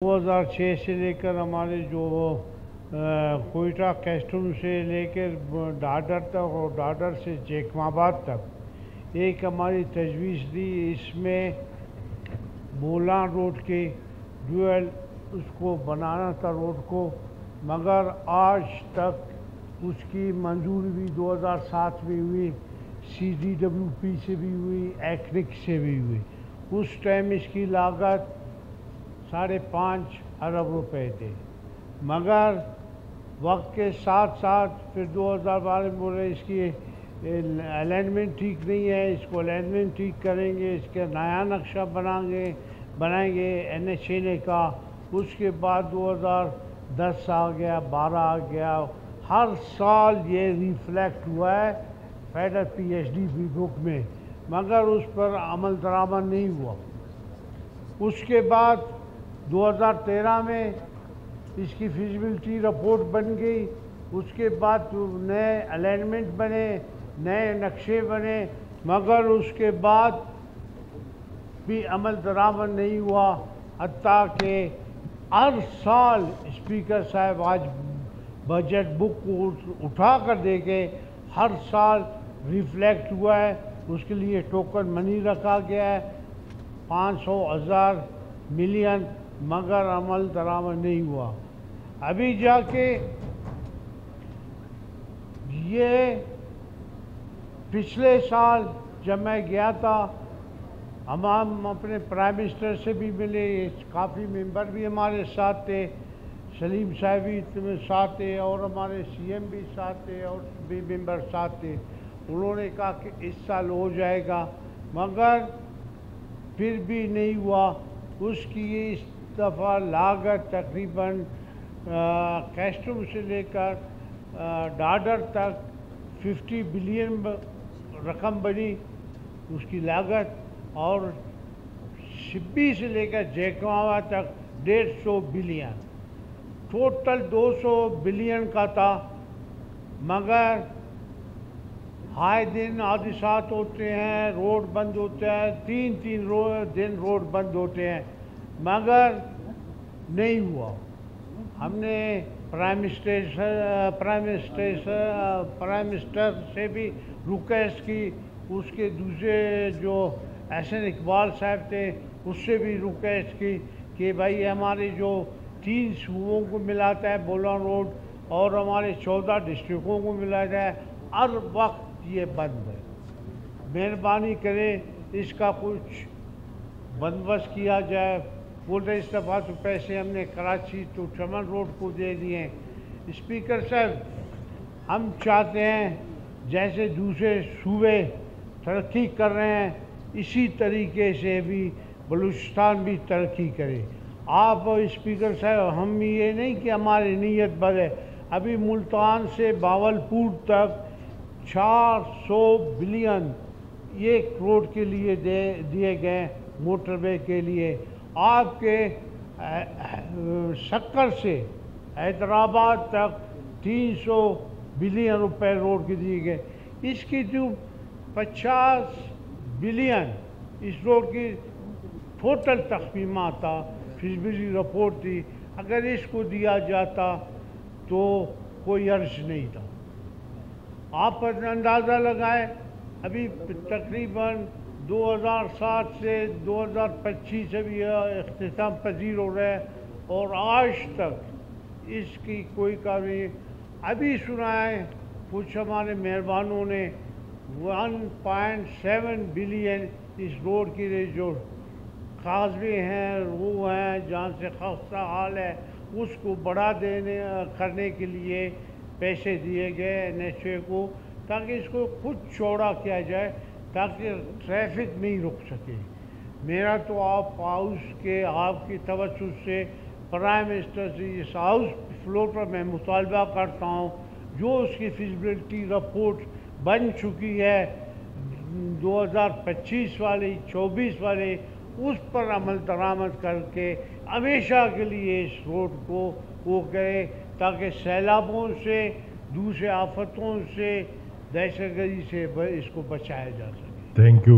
2006 से लेकर हमारे जो कोयटा कैस्टम से लेकर डाडर तक और डाडर से जैकमाबाद तक एक हमारी तजवीज़ थी। इसमें बोलान रोड के ड्यूअल उसको बनाना था रोड को, मगर आज तक उसकी मंजूरी भी 2007 में हुई, CDWP से भी हुई, एक्निक से भी हुई। उस टाइम इसकी लागत 5.5 अरब रुपए थे, मगर वक्त के साथ साथ फिर 2012 में बोले इसकी अलाइनमेंट ठीक नहीं है, इसको अलाइनमेंट ठीक करेंगे, इसका नया नक्शा बनाएंगे NHA का। उसके बाद 2010 आ गया, 12 आ गया, हर साल ये रिफ्लेक्ट हुआ है फेडरल PhD बुक में, मगर उस पर अमल दरामद नहीं हुआ। उसके बाद 2013 में इसकी फिजिबिलिटी रिपोर्ट बन गई। उसके बाद नए अलाइनमेंट बने, नए नक्शे बने, मगर उसके बाद भी अमल दरामद नहीं हुआ। हत्ता कि हर साल स्पीकर साहब आज बजट बुक को उठा कर देके हर साल रिफ्लेक्ट हुआ है, उसके लिए टोकन मनी रखा गया है 500,000 मिलियन, मगर अमल दरामद नहीं हुआ। अभी जाके ये पिछले साल जब मैं गया था, हम अपने प्राइम मिनिस्टर से भी मिले, काफ़ी मेंबर भी हमारे साथ थे, सलीम साहब भी साथ थे और हमारे CM भी साथ थे और भी मेंबर साथ थे। उन्होंने कहा कि इस साल हो जाएगा, मगर फिर भी नहीं हुआ। उसकी इस दफ़ा लागत तकरीबन कैस्टम से लेकर डाडर तक 50 बिलियन रकम बनी उसकी लागत, और शिब्बी से लेकर जैकमाबाद तक 150 बिलियन, टोटल 200 बिलियन का था। मगर हाय दिन हादसात होते हैं, रोड बंद होते हैं, 3-3 दिन रोड बंद होते हैं, मगर नहीं हुआ। हमने प्राइम मिनिस्टर से भी रिक्वेस्ट की, उसके दूसरे जो एहसन इकबाल साहब थे उससे भी रिक्वेस्ट की कि भाई हमारे जो 3 सूबों को मिलाता है बोलान रोड और हमारे 14 डिस्ट्रिक्टों को मिलाता है, हर वक्त ये बंद है। मेहरबानी करें इसका कुछ बंदोबस्त किया जाए। बोलते इस दफ़ा तो पैसे हमने कराची तो चमन रोड को दे दिए। स्पीकर साहब, हम चाहते हैं जैसे दूसरे सूबे तरक्की कर रहे हैं, इसी तरीके से भी बलूचिस्तान भी तरक्की करे। आप स्पीकर साहब, हम ये नहीं कि हमारी नीयत बदे, अभी मुल्तान से बावलपुर तक 400 बिलियन एक रोड के लिए दिए गए, मोटरवे के लिए। आपके शक्कर से हैदराबाद तक 300 बिलियन रुपए रोड के दिए गए। इसकी जो 50 बिलियन इस रोड की टोटल तख्मीमा था, फिजिबिलिटी रिपोर्ट थी, अगर इसको दिया जाता तो कोई अर्ज नहीं था। आप अंदाज़ा लगाएं, अभी तकरीबन 2007 से 2025 से भी इख्तिताम पजीर हो रहा है और आज तक इसकी कोई कार्रवाई। अभी सुना है कुछ हमारे मेहरबानों ने 1.7 बिलियन इस रोड के लिए जो काजवे हैं, वो हैं जहाँ से खस्ता हाल है, उसको बढ़ा करने के लिए पैसे दिए गए NHA को, ताकि इसको खुद चौड़ा किया जाए ताकि ट्रैफिक नहीं रुक सके। मेरा तो आप हाउस के आपकी तवज्जो से प्राइम मिनिस्टर से इस हाउस फ्लोर पर मैं मुतालबा करता हूँ, जो उसकी फिजिबिलिटी रिपोर्ट बन चुकी है 2025 वाली 24 वाले, उस पर अमल दरामद करके हमेशा के लिए इस रोड को वो करे, ताकि सैलाबों से, दूसरे आफतों से, दहशतगर्दी से इसको बचाया जा सके। Thank you.